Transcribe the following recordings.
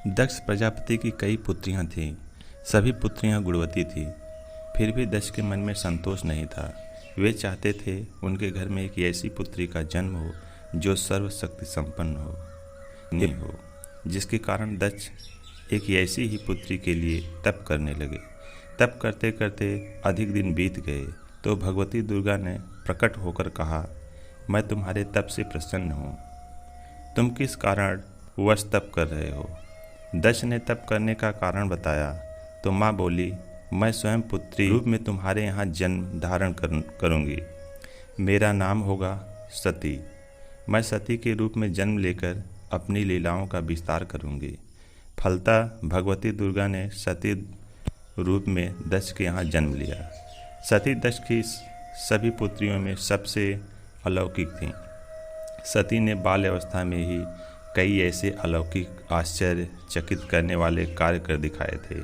दक्ष प्रजापति की कई पुत्रियां थीं। सभी पुत्रियां गुणवती थीं। फिर भी दक्ष के मन में संतोष नहीं था। वे चाहते थे उनके घर में एक ऐसी पुत्री का जन्म हो जो सर्वशक्ति संपन्न हो, जिसके कारण दक्ष एक ऐसी ही पुत्री के लिए तप करने लगे। तप करते करते अधिक दिन बीत गए तो भगवती दुर्गा ने प्रकट होकर कहा, मैं तुम्हारे तप से प्रसन्न हूँ। तुम किस कारण वश तप कर रहे हो? दक्ष ने तप करने का कारण बताया तो माँ बोली, मैं स्वयं पुत्री रूप में तुम्हारे यहाँ जन्म धारण करूँगी। मेरा नाम होगा सती। मैं सती के रूप में जन्म लेकर अपनी लीलाओं का विस्तार करूँगी। फलतः भगवती दुर्गा ने सती रूप में दक्ष के यहाँ जन्म लिया। सती दक्ष की सभी पुत्रियों में सबसे अलौकिक थीं। सती ने बाल अवस्था में ही कई ऐसे अलौकिक आश्चर्यचकित करने वाले कार्य कर दिखाए थे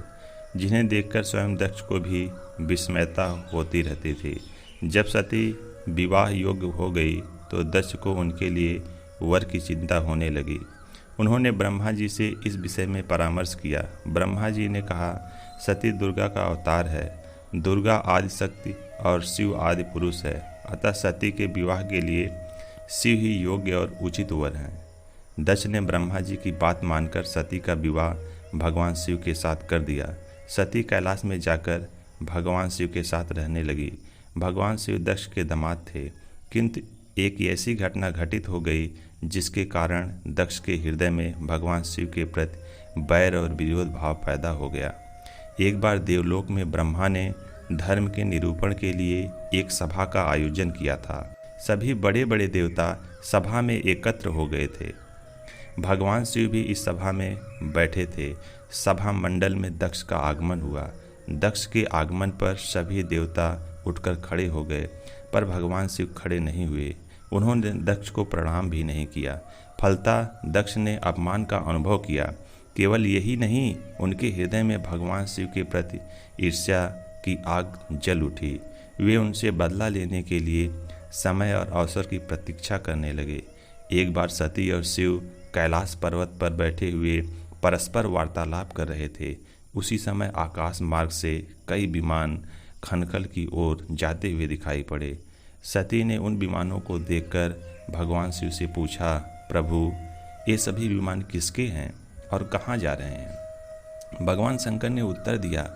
जिन्हें देखकर स्वयं दक्ष को भी विस्मयता होती रहती थी। जब सती विवाह योग्य हो गई तो दक्ष को उनके लिए वर की चिंता होने लगी। उन्होंने ब्रह्मा जी से इस विषय में परामर्श किया। ब्रह्मा जी ने कहा, सती दुर्गा का अवतार है। दुर्गा आदि शक्ति और शिव आदि पुरुष है, अतः सती के विवाह के लिए शिव ही योग्य और उचित वर हैं। दक्ष ने ब्रह्मा जी की बात मानकर सती का विवाह भगवान शिव के साथ कर दिया। सती कैलाश में जाकर भगवान शिव के साथ रहने लगी। भगवान शिव दक्ष के दामाद थे, किंतु एक ऐसी घटना घटित हो गई जिसके कारण दक्ष के हृदय में भगवान शिव के प्रति बैर और विरोध भाव पैदा हो गया। एक बार देवलोक में ब्रह्मा ने धर्म के निरूपण के लिए एक सभा का आयोजन किया था। सभी बड़े बड़े देवता सभा में एकत्र हो गए थे। भगवान शिव भी इस सभा में बैठे थे। सभा मंडल में दक्ष का आगमन हुआ। दक्ष के आगमन पर सभी देवता उठकर खड़े हो गए, पर भगवान शिव खड़े नहीं हुए। उन्होंने दक्ष को प्रणाम भी नहीं किया। फलतः दक्ष ने अपमान का अनुभव किया। केवल यही नहीं, उनके हृदय में भगवान शिव के प्रति ईर्ष्या की आग जल उठी। वे उनसे बदला लेने के लिए समय और अवसर की प्रतीक्षा करने लगे। एक बार सती और शिव कैलाश पर्वत पर बैठे हुए परस्पर वार्तालाप कर रहे थे। उसी समय आकाश मार्ग से कई विमान खनकल की ओर जाते हुए दिखाई पड़े। सती ने उन विमानों को देखकर भगवान शिव से पूछा, प्रभु, ये सभी विमान किसके हैं और कहाँ जा रहे हैं? भगवान शंकर ने उत्तर दिया,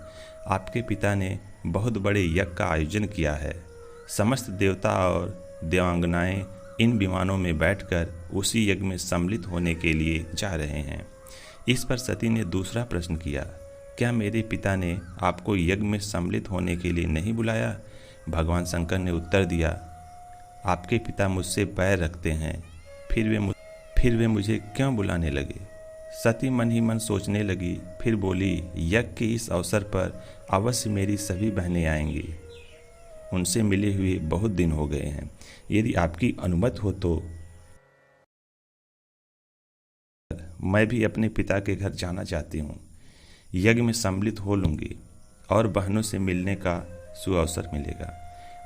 आपके पिता ने बहुत बड़े यज्ञ का आयोजन किया है। समस्त देवता और देवांगनाएं इन विमानों में बैठकर उसी यज्ञ में सम्मिलित होने के लिए जा रहे हैं। इस पर सती ने दूसरा प्रश्न किया, क्या मेरे पिता ने आपको यज्ञ में सम्मिलित होने के लिए नहीं बुलाया? भगवान शंकर ने उत्तर दिया, आपके पिता मुझसे बैर रखते हैं, फिर वे मुझे क्यों बुलाने लगे? सती मन ही मन सोचने लगी, फिर बोली, यज्ञ के इस अवसर पर अवश्य मेरी सभी बहनें आएंगी। उनसे मिले हुए बहुत दिन हो गए हैं। यदि आपकी अनुमति हो तो मैं भी अपने पिता के घर जाना चाहती हूँ। यज्ञ में सम्मिलित हो लूँगी और बहनों से मिलने का सुअवसर मिलेगा।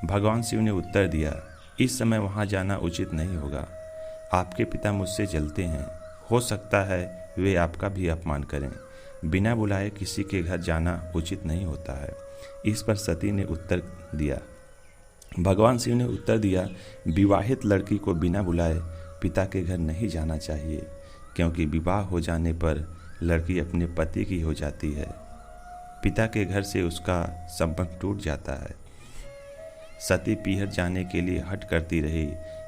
भगवान शिव ने उत्तर दिया, इस समय वहाँ जाना उचित नहीं होगा। आपके पिता मुझसे जलते हैं। हो सकता है वे आपका भी अपमान करें। बिना बुलाए किसी के घर जाना उचित नहीं होता है। इस पर सती ने उत्तर दिया, भगवान शिव ने उत्तर दिया, विवाहित लड़की को बिना बुलाए पिता के घर नहीं जाना चाहिए, क्योंकि विवाह हो जाने पर लड़की अपने पति की हो जाती है। पिता के घर से उसका संबंध टूट जाता है। सती पीहर जाने के लिए हट करती रही,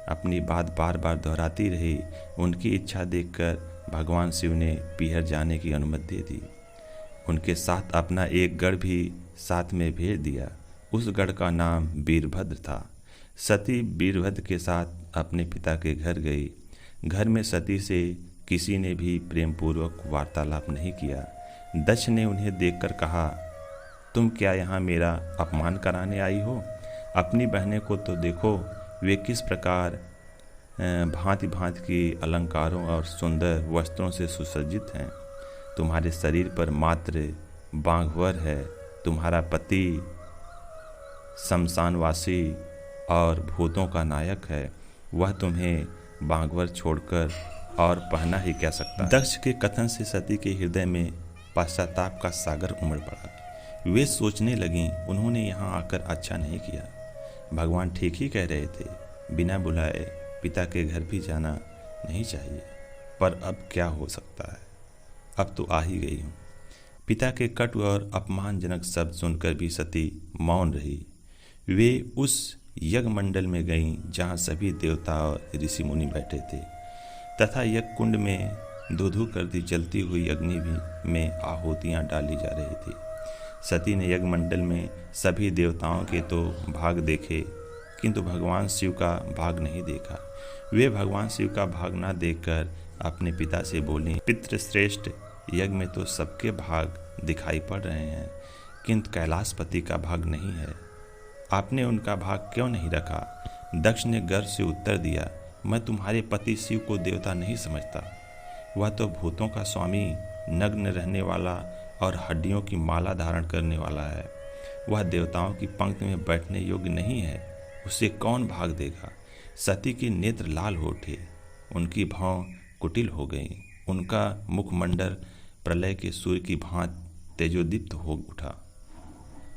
अपनी बात बार बार दोहराती रही। उनकी इच्छा देखकर भगवान शिव ने पीहर जाने की अनुमति दे दी। उनके साथ अपना एक गढ़ भी साथ में भेज दिया। उस गढ़ का नाम वीरभद्र था। सती वीरभद्र के साथ अपने पिता के घर गई। घर में सती से किसी ने भी प्रेमपूर्वक वार्तालाप नहीं किया। दक्ष ने उन्हें देखकर कहा, तुम क्या यहाँ मेरा अपमान कराने आई हो? अपनी बहनें को तो देखो, वे किस प्रकार भांति भांति के अलंकारों और सुंदर वस्त्रों से सुसज्जित हैं। तुम्हारे शरीर पर मात्र बांघवर है। तुम्हारा पति शमशानवासी और भूतों का नायक है। वह तुम्हें बांघवर छोड़कर और पहना ही क्या सकता। दक्ष के कथन से सती के हृदय में पश्चाताप का सागर उमड़ पड़ा। वे सोचने लगीं, उन्होंने यहाँ आकर अच्छा नहीं किया। भगवान ठीक ही कह रहे थे, बिना बुलाए पिता के घर भी जाना नहीं चाहिए। पर अब क्या हो सकता है, अब तो आ ही गई हूँ। पिता के कटु और अपमानजनक शब्द सुनकर भी सती मौन रही। वे उस यज्ञ मंडल में गईं जहाँ सभी देवता और ऋषि मुनि बैठे थे, तथा यज्ञ कुंड में धू करती जलती हुई अग्नि भी में आहुतियाँ डाली जा रही थी। सती ने यज्ञ मंडल में सभी देवताओं के तो भाग देखे, किंतु भगवान शिव का भाग नहीं देखा। वे भगवान शिव का भाग ना देखकर अपने पिता से बोली, पितृश्रेष्ठ, यज्ञ में तो सबके भाग दिखाई पड़ रहे हैं, किंतु कैलाशपति का भाग नहीं है। आपने उनका भाग क्यों नहीं रखा? दक्ष ने गर्व से उत्तर दिया, मैं तुम्हारे पति शिव को देवता नहीं समझता। वह तो भूतों का स्वामी, नग्न रहने वाला और हड्डियों की माला धारण करने वाला है। वह देवताओं की पंक्ति में बैठने योग्य नहीं है, उसे कौन भाग देगा? सती के नेत्र लाल हो उठे, उनकी भौं कुटिल हो गई, उनका मुखमंडल प्रलय के सूर्य की भांति तेजोदीप्त हो उठा।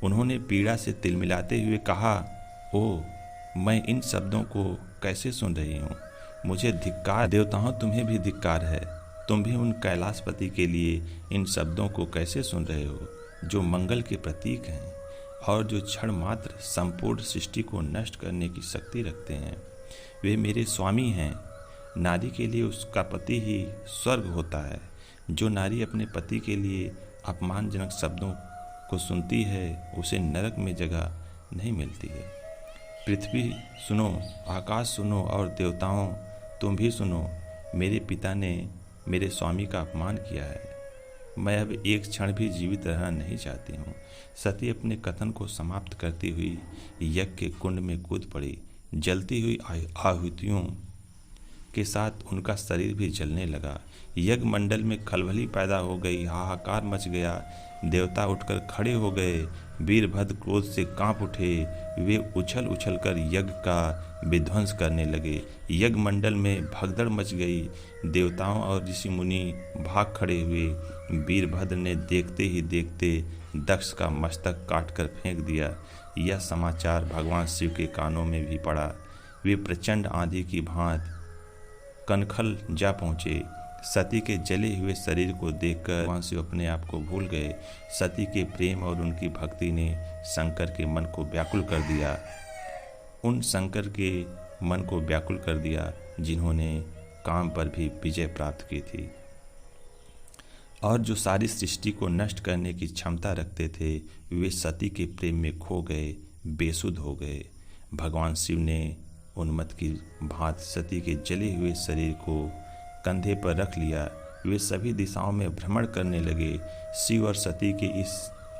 उन्होंने पीड़ा से तिलमिलाते हुए कहा, ओ, मैं इन शब्दों को कैसे सुन रही हूँ? मुझे धिक्कार। देवताओं, तुम्हें भी धिक्कार है। तुम भी उन कैलाशपति के लिए इन शब्दों को कैसे सुन रहे हो, जो मंगल के प्रतीक हैं और जो क्षण मात्र संपूर्ण सृष्टि को नष्ट करने की शक्ति रखते हैं। वे मेरे स्वामी हैं। नारी के लिए उसका पति ही स्वर्ग होता है। जो नारी अपने पति के लिए अपमानजनक शब्दों को सुनती है, उसे नरक में जगह नहीं मिलती है। पृथ्वी सुनो, आकाश सुनो और देवताओं तुम भी सुनो। मेरे पिता ने मेरे स्वामी का अपमान किया है। मैं अब एक क्षण भी जीवित रहना नहीं चाहती हूँ। सती अपने कथन को समाप्त करती हुई यज्ञ के कुंड में कूद पड़ी। जलती हुई आहुतियों के साथ उनका शरीर भी जलने लगा। यज्ञ मंडल में खलबली पैदा हो गई, हाहाकार मच गया। देवता उठकर खड़े हो गए। वीरभद्र क्रोध से कांप उठे। वे उछल उछल कर यज्ञ का विध्वंस करने लगे। यज्ञ मंडल में भगदड़ मच गई। देवताओं और ऋषि मुनि भाग खड़े हुए। वीरभद्र ने देखते ही देखते दक्ष का मस्तक काटकर फेंक दिया। यह समाचार भगवान शिव के कानों में भी पड़ा। वे प्रचंड आंधी की भांति कनखल जा पहुँचे। सती के जले हुए शरीर को देखकर भगवान शिव अपने आप को भूल गए। सती के प्रेम और उनकी भक्ति ने शंकर के मन को व्याकुल कर दिया। उन शंकर के मन को व्याकुल कर दिया जिन्होंने काम पर भी विजय प्राप्त की थी और जो सारी सृष्टि को नष्ट करने की क्षमता रखते थे। वे सती के प्रेम में खो गए, बेसुध हो गए। भगवान शिव ने उन्मत्त की भांति सती के जले हुए शरीर को कंधे पर रख लिया। वे सभी दिशाओं में भ्रमण करने लगे। शिव और सती के इस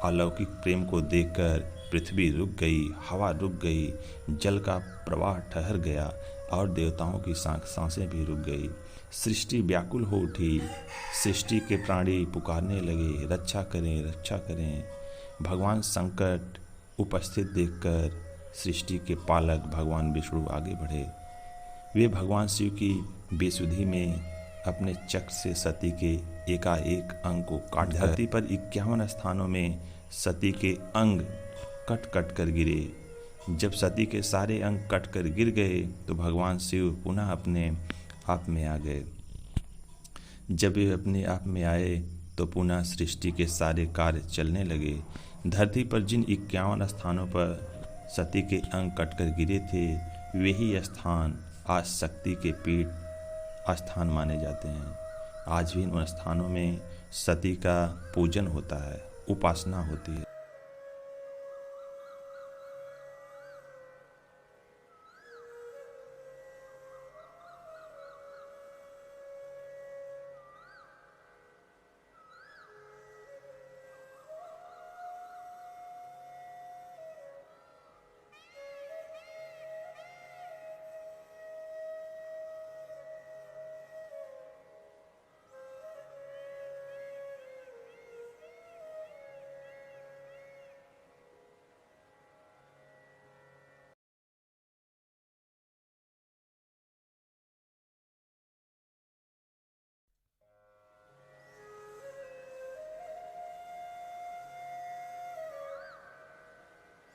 अलौकिक प्रेम को देखकर पृथ्वी रुक गई, हवा रुक गई, जल का प्रवाह ठहर गया और देवताओं की सांसें भी रुक गई। सृष्टि व्याकुल हो उठी। सृष्टि के प्राणी पुकारने लगे, रक्षा करें, रक्षा करें। भगवान संकट उपस्थित देखकर सृष्टि के पालक भगवान विष्णु आगे बढ़े। वे भगवान शिव की बेसुधी में अपने चक्र से सती के एकाएक अंग को काट। धरती पर 51 स्थानों में सती के अंग कट कट कर गिरे। जब सती के सारे अंग कट कर गिर गए तो भगवान शिव पुनः अपने आप में आ गए। जब वे अपने आप में आए तो पुनः सृष्टि के सारे कार्य चलने लगे। धरती पर जिन 51 स्थानों पर सती के अंग कटकर गिरे थे, वही स्थान आज शक्ति के पीठ स्थान माने जाते हैं। आज भी उन स्थानों में सती का पूजन होता है, उपासना होती है।